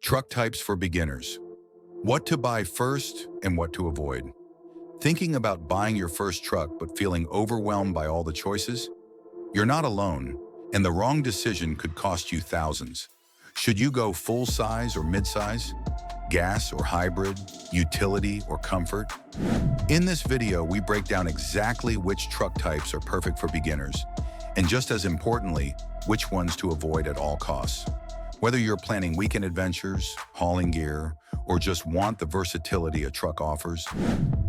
Truck types for beginners. What to buy first and what to avoid. Thinking about buying your first truck but feeling overwhelmed by all the choices? You're not alone, and the wrong decision could cost you thousands. Should you go full size or midsize? Gas or hybrid? Utility or comfort? In this video, we break down exactly which truck types are perfect for beginners, and just as importantly, which ones to avoid at all costs. Whether you're planning weekend adventures, hauling gear, or just want the versatility a truck offers,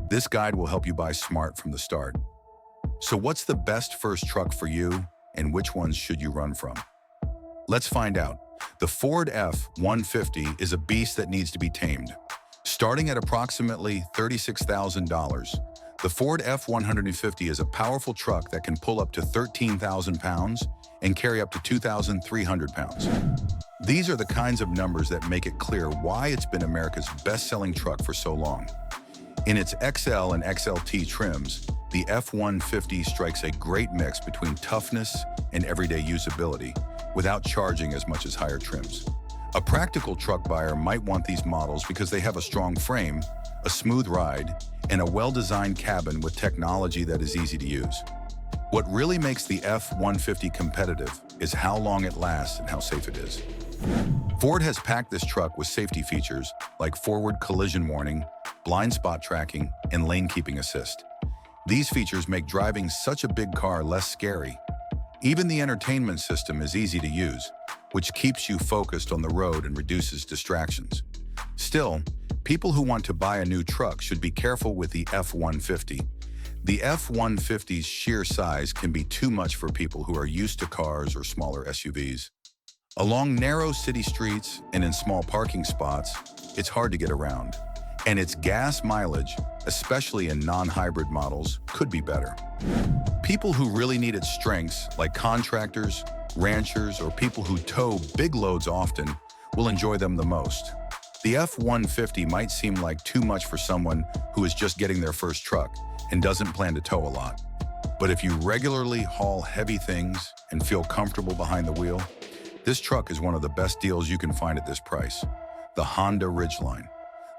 this guide will help you buy smart from the start. So what's the best first truck for you, and which ones should you run from? Let's find out. The Ford F-150 is a beast that needs to be tamed. Starting at approximately $36,000, the Ford F-150 is a powerful truck that can pull up to 13,000 pounds and carry up to 2,300 pounds. These are the kinds of numbers that make it clear why it's been America's best-selling truck for so long. In its XL and XLT trims, the F-150 strikes a great mix between toughness and everyday usability, without charging as much as higher trims. A practical truck buyer might want these models because they have a strong frame, a smooth ride, and a well-designed cabin with technology that is easy to use. What really makes the F-150 competitive is how long it lasts and how safe it is. Ford has packed this truck with safety features like forward collision warning, blind spot tracking, and lane keeping assist. These features make driving such a big car less scary. Even the entertainment system is easy to use, which keeps you focused on the road and reduces distractions. Still, people who want to buy a new truck should be careful with the F-150. The F-150's sheer size can be too much for people who are used to cars or smaller SUVs. Along narrow city streets and in small parking spots, it's hard to get around. And its gas mileage, especially in non-hybrid models, could be better. People who really need its strengths, like contractors, ranchers, or people who tow big loads often, will enjoy them the most. The F-150 might seem like too much for someone who is just getting their first truck and doesn't plan to tow a lot. But if you regularly haul heavy things and feel comfortable behind the wheel, this truck is one of the best deals you can find at this price. The Honda Ridgeline.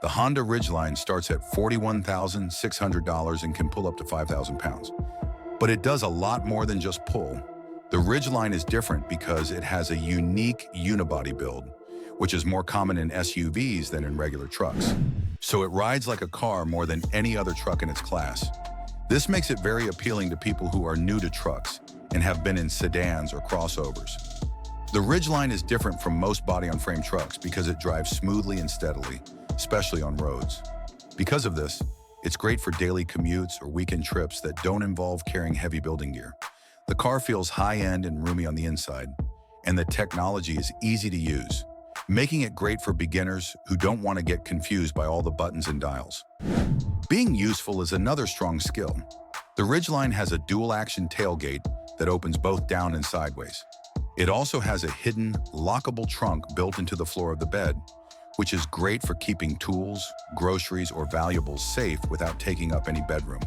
The Honda Ridgeline starts at $41,600 and can pull up to 5,000 pounds. But it does a lot more than just pull. The Ridgeline is different because it has a unique unibody build, which is more common in SUVs than in regular trucks. So it rides like a car more than any other truck in its class. This makes it very appealing to people who are new to trucks and have been in sedans or crossovers. The Ridgeline is different from most body-on-frame trucks because it drives smoothly and steadily, especially on roads. Because of this, it's great for daily commutes or weekend trips that don't involve carrying heavy building gear. The car feels high-end and roomy on the inside, and the technology is easy to use, making it great for beginners who don't want to get confused by all the buttons and dials. Being useful is another strong skill. The Ridgeline has a dual-action tailgate that opens both down and sideways. It also has a hidden, lockable trunk built into the floor of the bed, which is great for keeping tools, groceries, or valuables safe without taking up any bedroom.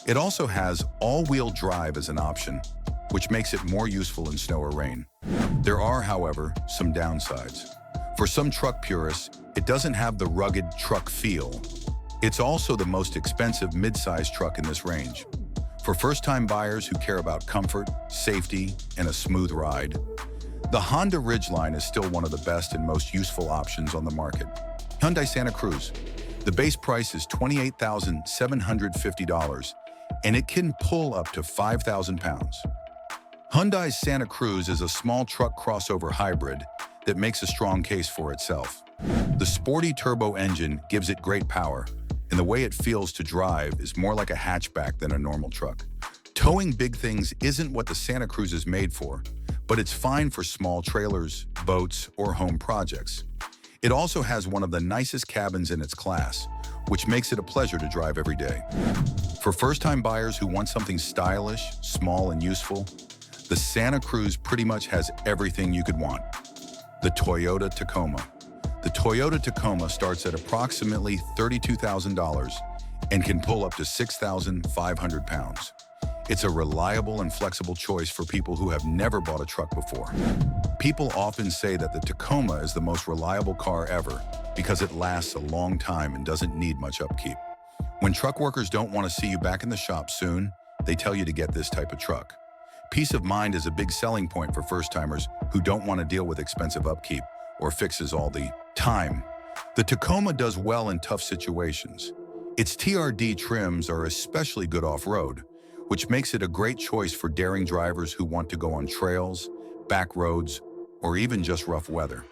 It also has all-wheel drive as an option, which makes it more useful in snow or rain. There are, however, some downsides. For some truck purists, it doesn't have the rugged truck feel. It's also the most expensive mid-size truck in this range. For first-time buyers who care about comfort, safety, and a smooth ride, the Honda Ridgeline is still one of the best and most useful options on the market. Hyundai Santa Cruz. The base price is $28,750, and it can pull up to 5,000 pounds. Hyundai's Santa Cruz is a small truck crossover hybrid that makes a strong case for itself. The sporty turbo engine gives it great power, and the way it feels to drive is more like a hatchback than a normal truck. Towing big things isn't what the Santa Cruz is made for, but it's fine for small trailers, boats, or home projects. It also has one of the nicest cabins in its class, which makes it a pleasure to drive every day. For first-time buyers who want something stylish, small, and useful, the Santa Cruz pretty much has everything you could want. The Toyota Tacoma. The Toyota Tacoma starts at approximately $32,000 and can pull up to 6,500 pounds. It's a reliable and flexible choice for people who have never bought a truck before. People often say that the Tacoma is the most reliable car ever because it lasts a long time and doesn't need much upkeep. When truck workers don't want to see you back in the shop soon, they tell you to get this type of truck. Peace of mind is a big selling point for first-timers who don't want to deal with expensive upkeep or fixes all the time. The Tacoma does well in tough situations. Its TRD trims are especially good off-road, which makes it a great choice for daring drivers who want to go on trails, back roads, or even just rough weather.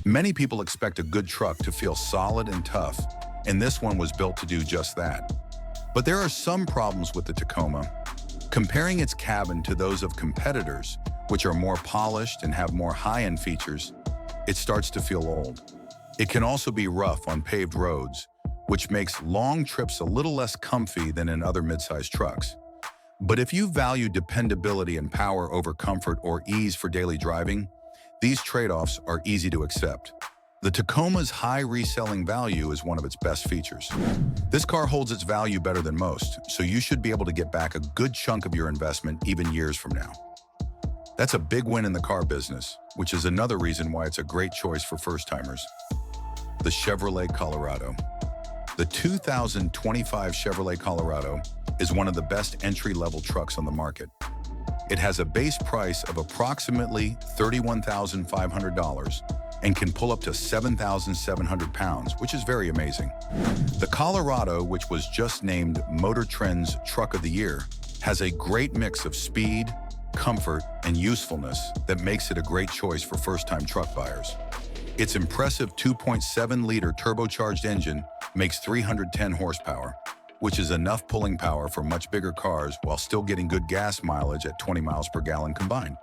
Many people expect a good truck to feel solid and tough, and this one was built to do just that. But there are some problems with the Tacoma. Comparing its cabin to those of competitors, which are more polished and have more high-end features, it starts to feel old. It can also be rough on paved roads, which makes long trips a little less comfy than in other midsize trucks. But if you value dependability and power over comfort or ease for daily driving, these trade-offs are easy to accept. The Tacoma's high reselling value is one of its best features. This car holds its value better than most, so you should be able to get back a good chunk of your investment even years from now. That's a big win in the car business, which is another reason why it's a great choice for first-timers. The Chevrolet Colorado. The 2025 Chevrolet Colorado is one of the best entry-level trucks on the market. It has a base price of approximately $31,500 and can pull up to 7,700 pounds, which is very amazing. The Colorado, which was just named Motor Trend's Truck of the Year, has a great mix of speed, comfort, and usefulness that makes it a great choice for first-time truck buyers. Its impressive 2.7-liter turbocharged engine makes 310 horsepower, which is enough pulling power for much bigger cars while still getting good gas mileage at 20 miles per gallon combined.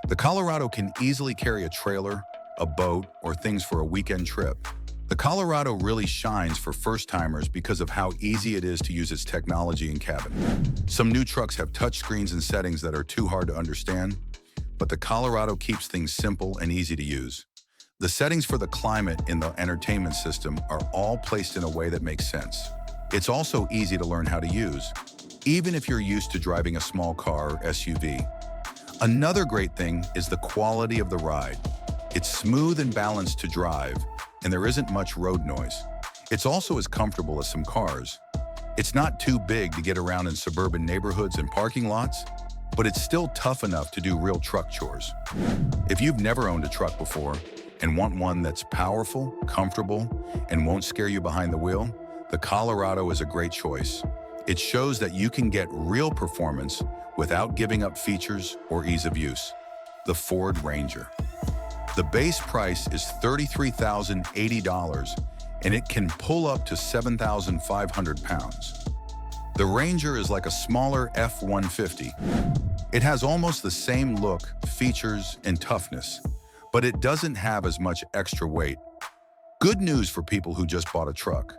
The Colorado can easily carry a trailer, a boat, or things for a weekend trip. The Colorado really shines for first-timers because of how easy it is to use its technology and cabin. Some new trucks have touchscreens and settings that are too hard to understand, but the Colorado keeps things simple and easy to use. The settings for the climate in the entertainment system are all placed in a way that makes sense. It's also easy to learn how to use, even if you're used to driving a small car or SUV. Another great thing is the quality of the ride. It's smooth and balanced to drive, and there isn't much road noise. It's also as comfortable as some cars. It's not too big to get around in suburban neighborhoods and parking lots, but it's still tough enough to do real truck chores. If you've never owned a truck before and want one that's powerful, comfortable, and won't scare you behind the wheel, the Colorado is a great choice. It shows that you can get real performance without giving up features or ease of use. The Ford Ranger. The base price is $33,080, and it can pull up to 7,500 pounds. The Ranger is like a smaller F-150. It has almost the same look, features, and toughness, but it doesn't have as much extra weight. Good news for people who just bought a truck.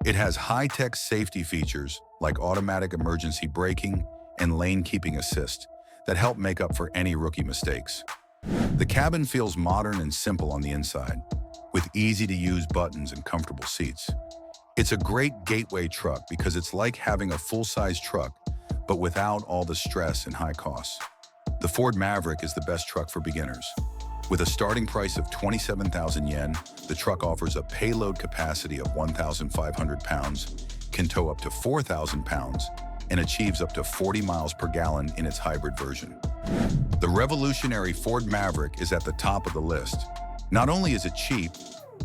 It has high-tech safety features like automatic emergency braking and lane keeping assist that help make up for any rookie mistakes. The cabin feels modern and simple on the inside, with easy-to-use buttons and comfortable seats. It's a great gateway truck because it's like having a full-size truck, but without all the stress and high costs. The Ford Maverick is the best truck for beginners. With a starting price of 27,000 yen, the truck offers a payload capacity of 1,500 pounds, can tow up to 4,000 pounds, and achieves up to 40 miles per gallon in its hybrid version. The revolutionary Ford Maverick is at the top of the list. Not only is it cheap,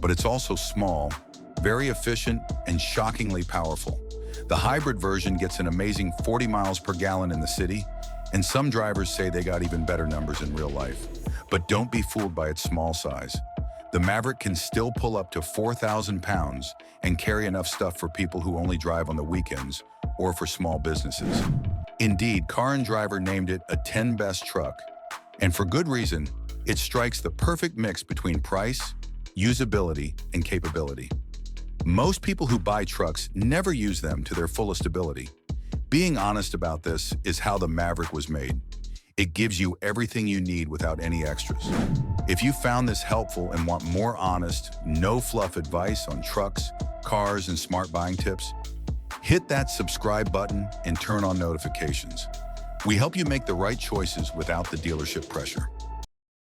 but it's also small, very efficient, and shockingly powerful. The hybrid version gets an amazing 40 miles per gallon in the city, and some drivers say they got even better numbers in real life. But don't be fooled by its small size. The Maverick can still pull up to 4,000 pounds and carry enough stuff for people who only drive on the weekends or for small businesses. Indeed, Car and Driver named it a 10 best truck, and for good reason. It strikes the perfect mix between price, usability, and capability. Most people who buy trucks never use them to their fullest ability. Being honest about this is how the Maverick was made. It gives you everything you need without any extras. If you found this helpful and want more honest, no-fluff advice on trucks, cars, and smart buying tips, hit that subscribe button and turn on notifications. We help you make the right choices without the dealership pressure.